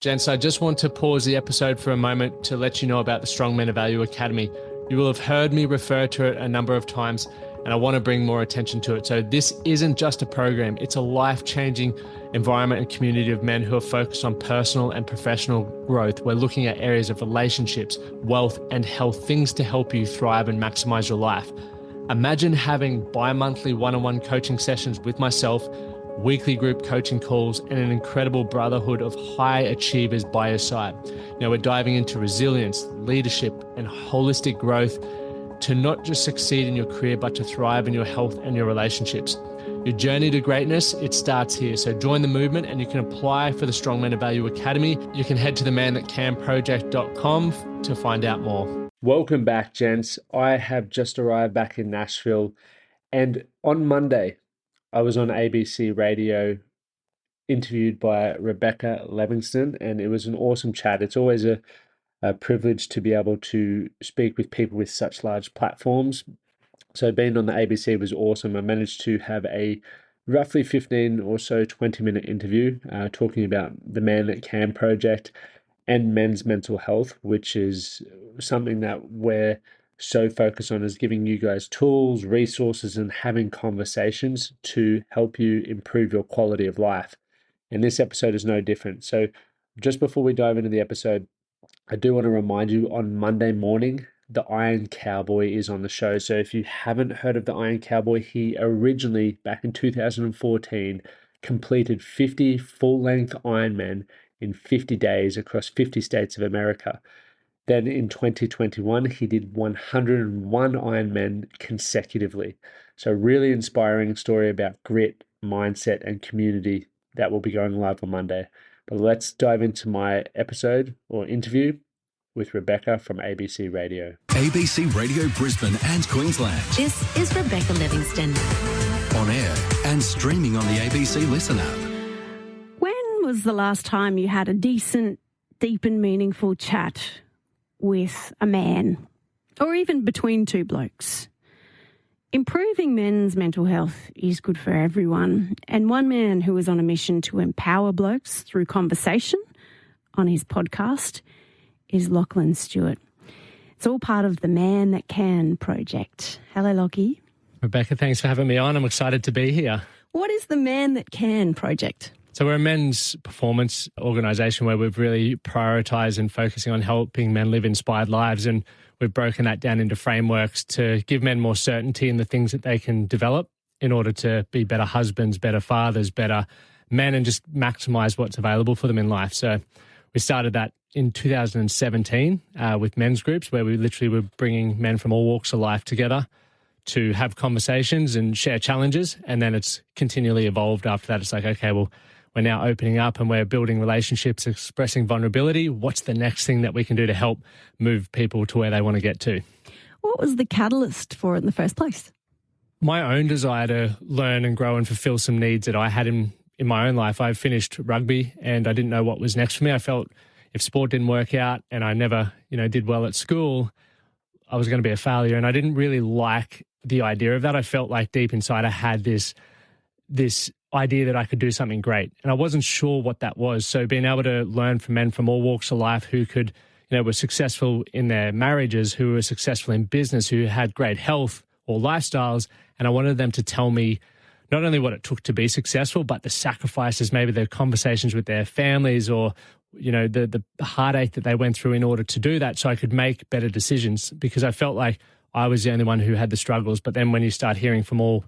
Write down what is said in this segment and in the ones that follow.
Gents, I just want to pause the episode for a moment to let you know about the Strong Men of Value Academy. You will have heard me refer to it a number of times, and I want to bring more attention to it. So this isn't just a program, it's a life-changing environment and community of men who are focused on personal and professional growth. We're looking at areas of relationships, wealth, and health, things to help you thrive and maximize your life. Imagine having bi-monthly one-on-one coaching sessions with myself, weekly group coaching calls, and an incredible brotherhood of high achievers by your side. Now we're diving into resilience, leadership, and holistic growth to not just succeed in your career, but to thrive in your health and your relationships. Your journey to greatness, it starts here. So join the movement and you can apply for the Strong Men of Value Academy. You can head to themanthatcanproject.com to find out more. Welcome back, gents. I have just arrived back in Nashville, and on Monday, I was on ABC Radio, interviewed by Rebecca Livingston, and it was an awesome chat. It's always a privilege to be able to speak with people with such large platforms. So being on the ABC was awesome. I managed to have a roughly 15 or so 20-minute interview talking about the Man That Can project and men's mental health, which is something that we're so focused on, is giving you guys tools, resources, and having conversations to help you improve your quality of life. And this episode is no different. So just before we dive into the episode, I do want to remind you, on Monday morning, the Iron Cowboy is on the show. So if you haven't heard of the Iron Cowboy, he originally, back in 2014, completed 50 full-length Ironman in 50 days across 50 states of America. Then in 2021, he did 101 Ironmen consecutively. So really inspiring story about grit, mindset, and community that will be going live on Monday. But let's dive into my episode or interview with Rebecca from ABC Radio. ABC Radio Brisbane and Queensland. This is Rebecca Livingston. On air and streaming on the ABC Listen app. When was the last time you had a decent, deep and meaningful chat with a man, or even between two blokes? Improving men's mental health is good for everyone, and one man who is on a mission to empower blokes through conversation on his podcast is Lachlan Stuart. It's all part of the Man That Can project. Hello, Lockie. Rebecca, thanks for having me on. I'm excited to be here. What is the Man That Can project? So we're a men's performance organisation where we've really prioritised and focusing on helping men live inspired lives, and we've broken that down into frameworks to give men more certainty in the things that they can develop in order to be better husbands, better fathers, better men, and just maximise what's available for them in life. So we started that in 2017 with men's groups, where we literally were bringing men from all walks of life together to have conversations and share challenges, and then it's continually evolved after that. It's like, okay, well, we're now opening up and we're building relationships, expressing vulnerability. What's the next thing that we can do to help move people to where they want to get to? What was the catalyst for it in the first place? My own desire to learn and grow and fulfill some needs that I had in my own life. I finished rugby and I didn't know what was next for me. I felt if sport didn't work out and I never, did well at school, I was going to be a failure. And I didn't really like the idea of that. I felt like deep inside I had this idea that I could do something great. And I wasn't sure what that was. So being able to learn from men from all walks of life who could, were successful in their marriages, who were successful in business, who had great health or lifestyles. And I wanted them to tell me not only what it took to be successful, but the sacrifices, maybe the conversations with their families, or, the heartache that they went through in order to do that, so I could make better decisions, because I felt like I was the only one who had the struggles. But then when you start hearing from all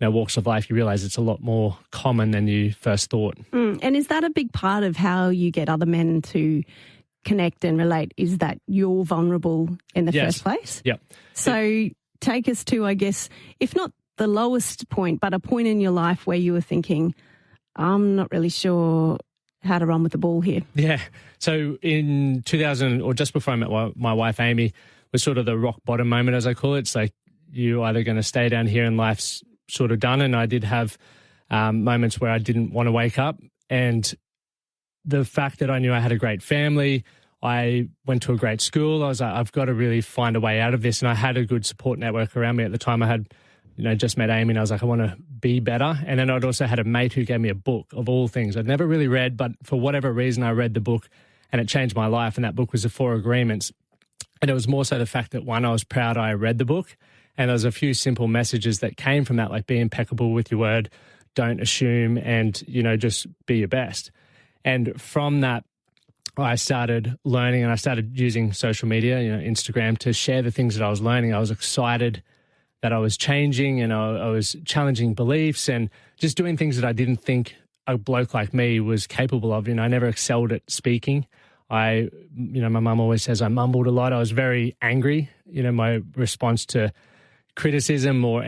walks of life, you realize it's a lot more common than you first thought. And is that a big part of how you get other men to connect and relate, is that you're vulnerable in the first place? Yep. So take us to, I guess, if not the lowest point, but a point in your life where you were thinking, I'm not really sure how to run with the ball here. Yeah. So in 2000, or just before I met my wife, Amy, was sort of the rock bottom moment, as I call it. It's like, you're either going to stay down here and life's sort of done. And I did have moments where I didn't want to wake up. And the fact that I knew I had a great family, I went to a great school, I was like, I've got to really find a way out of this. And I had a good support network around me at the time. I had just met Amy and I was like, I want to be better. And then I'd also had a mate who gave me a book of all things I'd never really read, but for whatever reason, I read the book and it changed my life. And that book was the 4 Agreements. And it was more so the fact that, one, I was proud I read the book. And there was a few simple messages that came from that, like be impeccable with your word, don't assume, and, just be your best. And from that, I started learning and I started using social media, Instagram, to share the things that I was learning. I was excited that I was changing and I was challenging beliefs and just doing things that I didn't think a bloke like me was capable of. I never excelled at speaking. My mum always says I mumbled a lot. I was very angry. My response to criticism or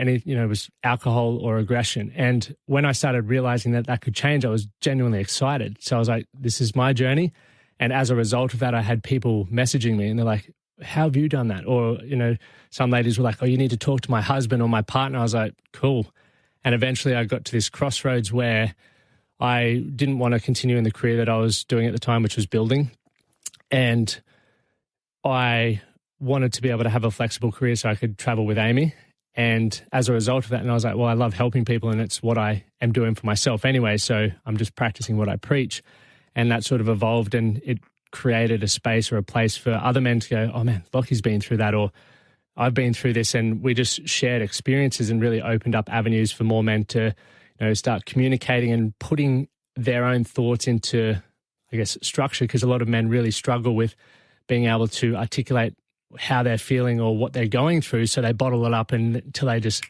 was alcohol or aggression. And when I started realizing that could change, I was genuinely excited. So I was like, this is my journey. And as a result of that, I had people messaging me and they're like, how have you done that? Or, some ladies were like, oh, you need to talk to my husband or my partner. I was like, cool. And eventually I got to this crossroads where I didn't want to continue in the career that I was doing at the time, which was building. And I wanted to be able to have a flexible career so I could travel with Amy. And as a result of that, and I was like, well, I love helping people and it's what I am doing for myself anyway. So I'm just practicing what I preach. And that sort of evolved and it created a space or a place for other men to go, oh man, Lockie's been through that, or I've been through this. And we just shared experiences and really opened up avenues for more men to, start communicating and putting their own thoughts into, I guess, structure, because a lot of men really struggle with being able to articulate how they're feeling or what they're going through. So they bottle it up until they just,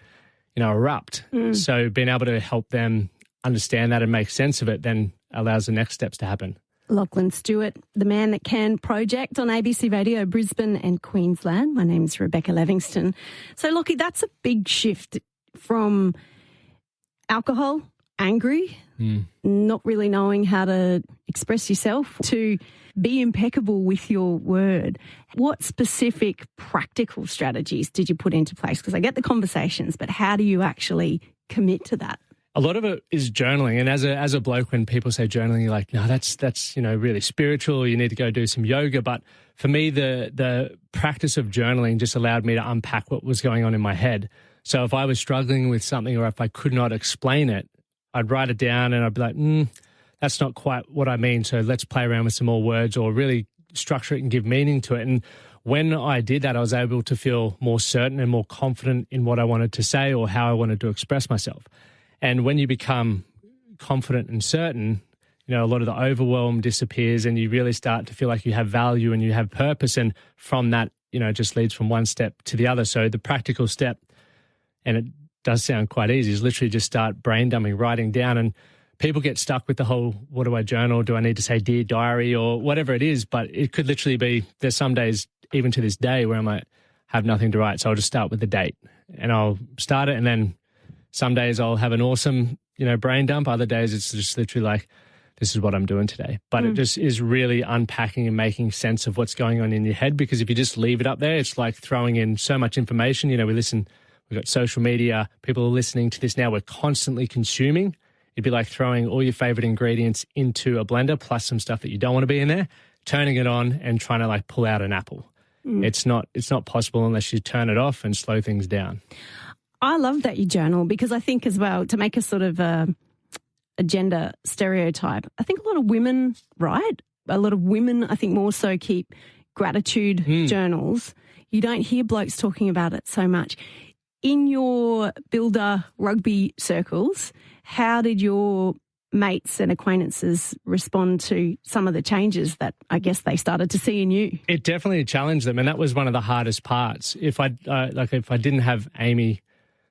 erupt. So being able to help them understand that and make sense of it then allows the next steps to happen. Lachlan Stuart, the Man That Can project on ABC Radio, Brisbane and Queensland. My name's Rebecca Livingston. So, Lockie, that's a big shift from alcohol, angry, not really knowing how to express yourself, to be impeccable with your word. What specific practical strategies did you put into place? Because I get the conversations, but how do you actually commit to that? A lot of it is journaling. And as a bloke, when people say journaling, you're like, no, that's really spiritual. You need to go do some yoga. But for me, the practice of journaling just allowed me to unpack what was going on in my head. So if I was struggling with something or if I could not explain it, I'd write it down and I'd be like, that's not quite what I mean. So let's play around with some more words or really structure it and give meaning to it. And when I did that, I was able to feel more certain and more confident in what I wanted to say or how I wanted to express myself. And when you become confident and certain, a lot of the overwhelm disappears and you really start to feel like you have value and you have purpose. And from that, it just leads from one step to the other. So the practical step, and it does sound quite easy, is literally just start brain dumbing, writing down. And people get stuck with the whole, what do I journal? Do I need to say Dear Diary or whatever it is? But it could literally be, there's some days, even to this day, where I might have nothing to write. So I'll just start with the date and I'll start it. And then some days I'll have an awesome, brain dump. Other days it's just literally like, this is what I'm doing today. But it just is really unpacking and making sense of what's going on in your head, because if you just leave it up there, it's like throwing in so much information. We've got social media, people are listening to this now, we're constantly consuming. It'd be like throwing all your favorite ingredients into a blender plus some stuff that you don't want to be in there, turning it on and trying to like pull out an apple. It's not possible unless you turn it off and slow things down. I love that you journal, because I think as well, to make a sort of a gender stereotype, I think a lot of women write. A lot of women, I think, more so keep gratitude journals. You don't hear blokes talking about it so much. In your builder rugby circles, how did your mates and acquaintances respond to some of the changes that I guess they started to see in you? It definitely challenged them, and that was one of the hardest parts. If I didn't have Amy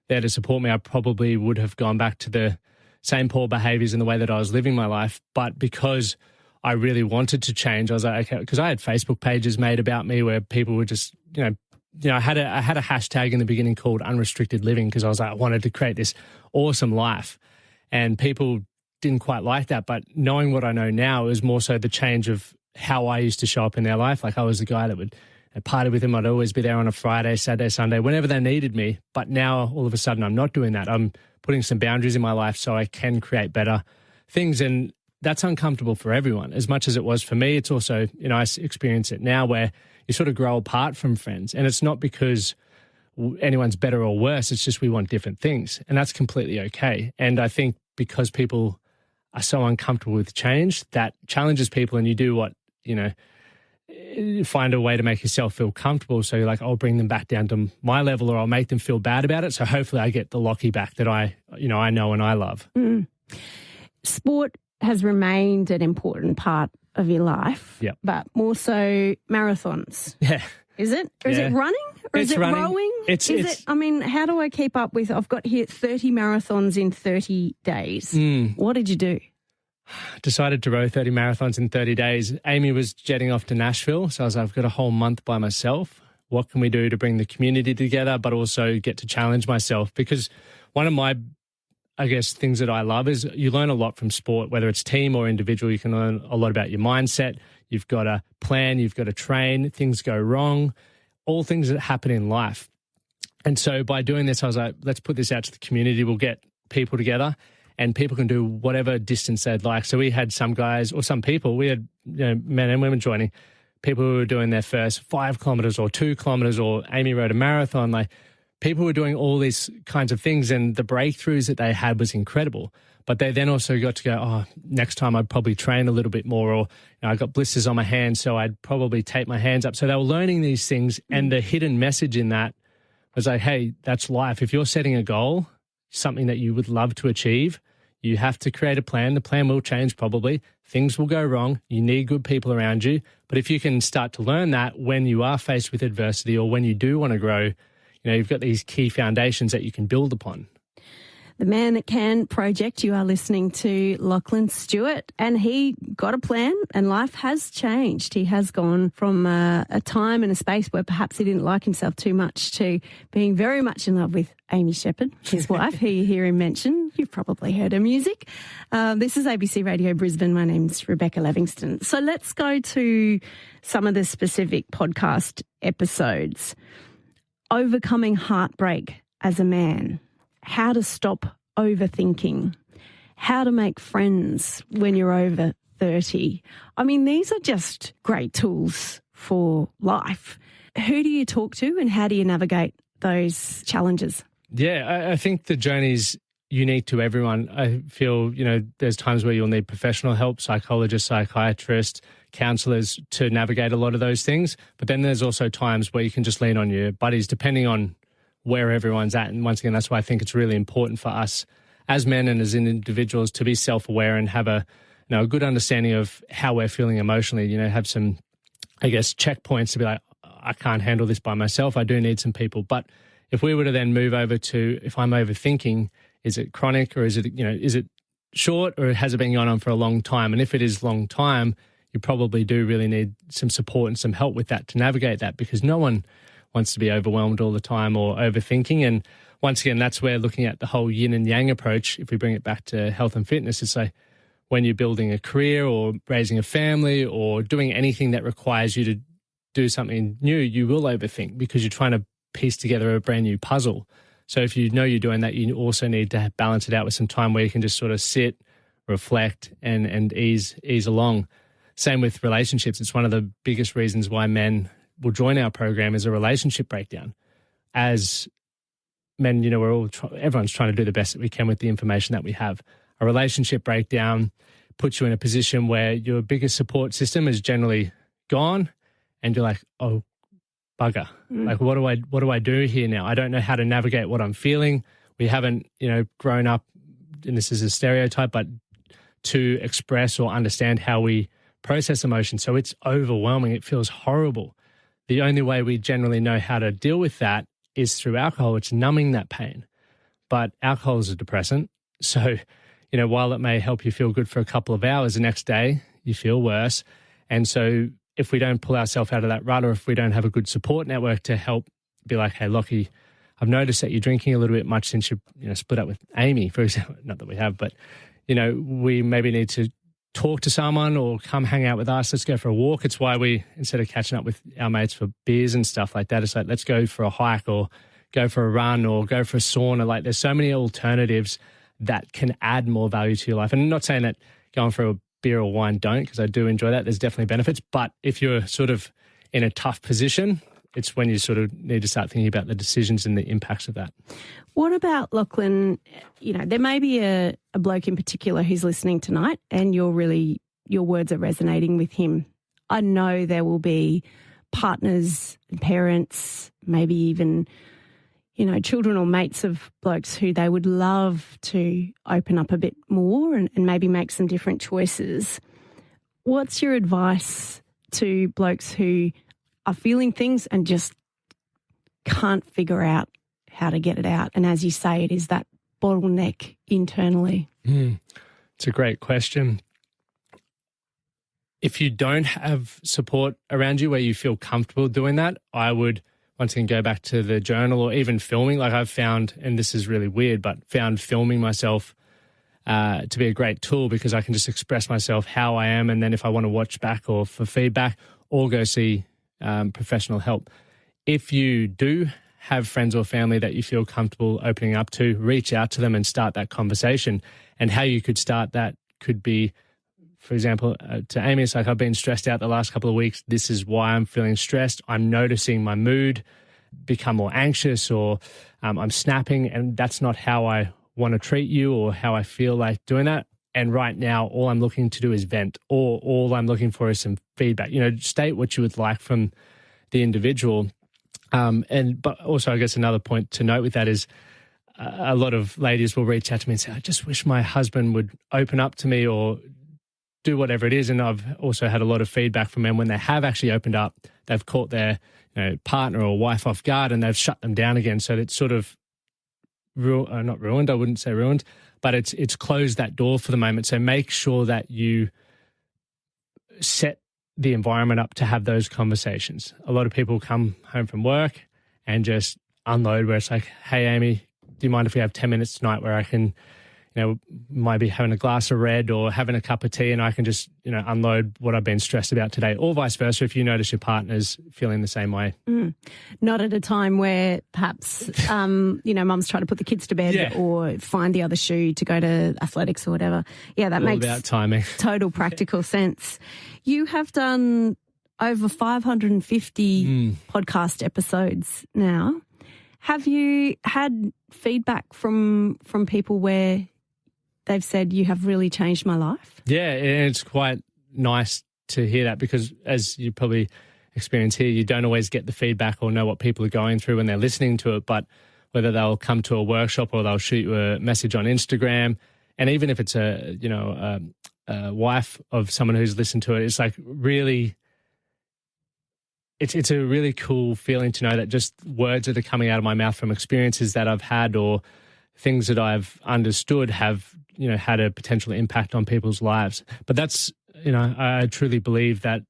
there to support me, I probably would have gone back to the same poor behaviours in the way that I was living my life. But because I really wanted to change, I was like, okay, because I had Facebook pages made about me where people were just, I had a hashtag in the beginning called unrestricted living, because I was like, I wanted to create this awesome life, and people didn't quite like that. But knowing what I know now, it was more so the change of how I used to show up in their life. Like I was the guy that would party with them. I'd always be there on a Friday, Saturday, Sunday, whenever they needed me. But now all of a sudden I'm not doing that. I'm putting some boundaries in my life so I can create better things. And that's uncomfortable for everyone. As much as it was for me, it's also, I experience it now where you sort of grow apart from friends. And it's not because anyone's better or worse. It's just we want different things, and that's completely okay. And I think because people are so uncomfortable with change, that challenges people, and you do what, find a way to make yourself feel comfortable. So you're like, I'll bring them back down to my level, or I'll make them feel bad about it. So hopefully I get the Lockie back that I know and I love. Sport has remained an important part of your life, Yep. but more so marathons. Yeah. Is it? Or is it running? Or It's is it running. rowing? How do I keep up with, I've got here 30 marathons in 30 days. What did you do? Decided to row 30 marathons in 30 days. Amy was jetting off to Nashville, so I was like, I've got a whole month by myself. What can we do to bring the community together, but also get to challenge myself? Because one of my, things that I love is you learn a lot from sport, whether it's team or individual. You can learn a lot about your mindset. You've got to plan, you've got to train, things go wrong, all things that happen in life. And so by doing this, I was like, let's put this out to the community. We'll get people together, and people can do whatever distance they'd like. So we had some guys or some people, we had men and women joining, people who were doing their first 5 kilometers or 2 kilometers, or Amy rode a marathon. Like, people were doing all these kinds of things, and the breakthroughs that they had was incredible. But they then also got to go, next time I'd probably train a little bit more, or I got blisters on my hands, so I'd probably tape my hands up. So they were learning these things, and the hidden message in that was like, hey, that's life. If you're setting a goal, something that you would love to achieve, you have to create a plan. The plan will change probably. Things will go wrong. You need good people around you. But if you can start to learn that when you are faced with adversity, or when you do want to grow, you've got these key foundations that you can build upon. The Man That Can project, you are listening to Lachlan Stuart, and he got a plan, and life has changed. He has gone from a time and a space where perhaps he didn't like himself too much to being very much in love with Amy Shepherd, his wife, who you hear him mention. You've probably heard her music. This is ABC Radio Brisbane. My name's Rebecca Livingston. So let's go to some of the specific podcast episodes. Overcoming heartbreak as a man. How to stop overthinking, how to make friends when you're over 30. I mean, these are just great tools for life. Who do you talk to, and how do you navigate those challenges? Yeah, I think the journey's unique to everyone. I feel, there's times where you'll need professional help, psychologists, psychiatrists, counsellors to navigate a lot of those things. But then there's also times where you can just lean on your buddies, depending on where everyone's at. And once again, that's why I think it's really important for us as men and as individuals to be self-aware and have a good understanding of how we're feeling emotionally, have some, checkpoints to be like, I can't handle this by myself. I do need some people. But if we were to then move over to, if I'm overthinking, is it chronic, or is it short, or has it been going on for a long time? And if it is long time, you probably do really need some support and some help with that to navigate that, because no one wants to be overwhelmed all the time or overthinking. And once again, that's where looking at the whole yin and yang approach, if we bring it back to health and fitness, it's like when you're building a career or raising a family or doing anything that requires you to do something new, you will overthink because you're trying to piece together a brand new puzzle. So if you know you're doing that, you also need to balance it out with some time where you can just sort of sit, reflect, and ease along. Same with relationships. It's one of the biggest reasons why men will join our program is a relationship breakdown. As men, everyone's trying to do the best that we can with the information that we have. A relationship breakdown puts you in a position where your biggest support system is generally gone, and you're like, oh, bugger. Like, what do I do here now? I don't know how to navigate what I'm feeling. We haven't, grown up, and this is a stereotype, but to express or understand how we process emotion. So it's overwhelming. It feels horrible. The only way we generally know how to deal with that is through alcohol. It's numbing that pain. But alcohol is a depressant. So, while it may help you feel good for a couple of hours, the next day you feel worse. And so if we don't pull ourselves out of that rut, or if we don't have a good support network to help be like, hey, Lockie, I've noticed that you're drinking a little bit much since you split up with Amy, for example. Not that we have, but, we maybe need to talk to someone or come hang out with us. Let's go for a walk. It's why we, instead of catching up with our mates for beers and stuff like that, it's like, let's go for a hike or go for a run or go for a sauna. Like, there's so many alternatives that can add more value to your life. And I'm not saying that going for a beer or wine don't, because I do enjoy that. There's definitely benefits. But if you're sort of in a tough position, it's when you sort of need to start thinking about the decisions and the impacts of that. What about, Lachlan, there may be a bloke in particular who's listening tonight and your words are resonating with him. I know there will be partners and parents, maybe even, children or mates of blokes who they would love to open up a bit more and maybe make some different choices. What's your advice to blokes who are feeling things and just can't figure out how to get it out? And as you say, it is that bottleneck internally. It's a great question. If you don't have support around you where you feel comfortable doing that, I would once again go back to the journal or even filming. Like I've found, and this is really weird, but found filming myself to be a great tool because I can just express myself how I am. And then if I want to watch back or for feedback, or go see professional help. If you do have friends or family that you feel comfortable opening up to, reach out to them and start that conversation. And how you could start that could be, for example, to Amy, it's like, I've been stressed out the last couple of weeks. This is why I'm feeling stressed. I'm noticing my mood become more anxious, or I'm snapping, and that's not how I want to treat you or how I feel like doing that. And right now, all I'm looking to do is vent, or all I'm looking for is some feedback. State what you would like from the individual. But also, I guess another point to note with that is a lot of ladies will reach out to me and say, I just wish my husband would open up to me or do whatever it is. And I've also had a lot of feedback from men when they have actually opened up, they've caught their partner or wife off guard and they've shut them down again. So it's sort of not ruined, I wouldn't say ruined, but it's closed that door for the moment. So make sure that you set the environment up to have those conversations. A lot of people come home from work and just unload, where it's like, hey, Amy, do you mind if we have 10 minutes tonight where I can, might be having a glass of red or having a cup of tea and I can just, unload what I've been stressed about today, or vice versa if you notice your partner's feeling the same way. Not at a time where perhaps, mum's trying to put the kids to bed or find the other shoe to go to athletics or whatever. Yeah, that makes about timing. Total practical sense. You have done over 550 podcast episodes now. Have you had feedback from people where they've said, you have really changed my life? Yeah, it's quite nice to hear that, because as you probably experience here, you don't always get the feedback or know what people are going through when they're listening to it, but whether they'll come to a workshop or they'll shoot you a message on Instagram, and even if it's a wife of someone who's listened to it, it's like really, it's a really cool feeling to know that just words that are coming out of my mouth from experiences that I've had or things that I've understood have, had a potential impact on people's lives. But that's, I truly believe that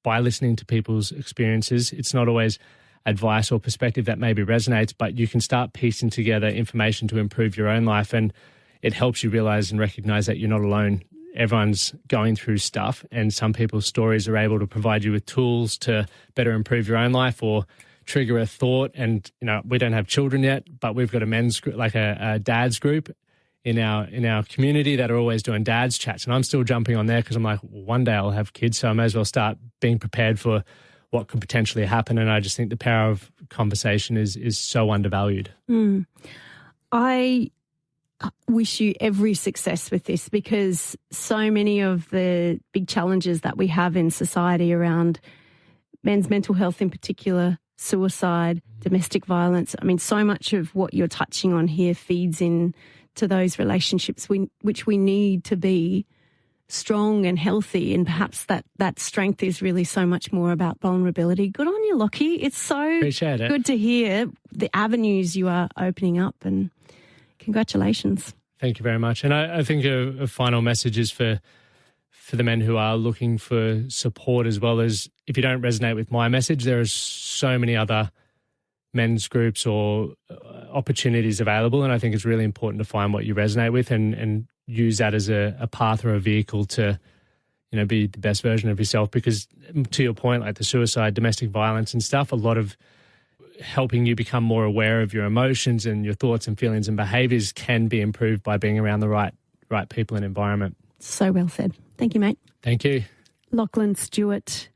by listening to people's experiences, it's not always advice or perspective that maybe resonates, but you can start piecing together information to improve your own life. And it helps you realize and recognize that you're not alone. Everyone's going through stuff, and some people's stories are able to provide you with tools to better improve your own life or trigger a thought. And, we don't have children yet, but we've got a men's group, like a dad's group in our community that are always doing dad's chats. And I'm still jumping on there because I'm like, one day I'll have kids, so I may as well start being prepared for what could potentially happen. And I just think the power of conversation is so undervalued. I wish you every success with this, because so many of the big challenges that we have in society around men's mental health in particular, suicide, domestic violence, so much of what you're touching on here feeds in to those relationships which we need to be strong and healthy, and perhaps that strength is really so much more about vulnerability. Good on you, Lockie. It's so good to hear the avenues you are opening up, and congratulations. Thank you very much. And I think a final message is for the men who are looking for support, as well as if you don't resonate with my message, there are so many other men's groups or opportunities available. And I think it's really important to find what you resonate with and use that as a path or a vehicle to, be the best version of yourself. Because to your point, like the suicide, domestic violence and stuff, a lot of helping you become more aware of your emotions and your thoughts and feelings and behaviours can be improved by being around the right people and environment. So well said. Thank you, mate. Thank you. Lachlan Stuart,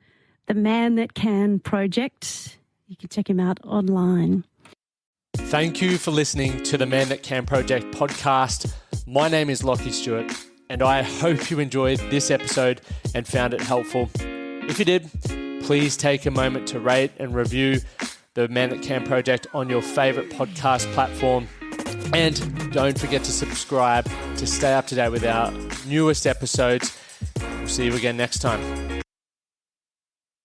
The Man That Can Project. You can check him out online. Thank you for listening to the Man That Can Project podcast. My name is Lachlan Stuart, and I hope you enjoyed this episode and found it helpful. If you did, please take a moment to rate and review the Man That Can Project on your favourite podcast platform. And don't forget to subscribe to stay up to date with our newest episodes. We'll see you again next time.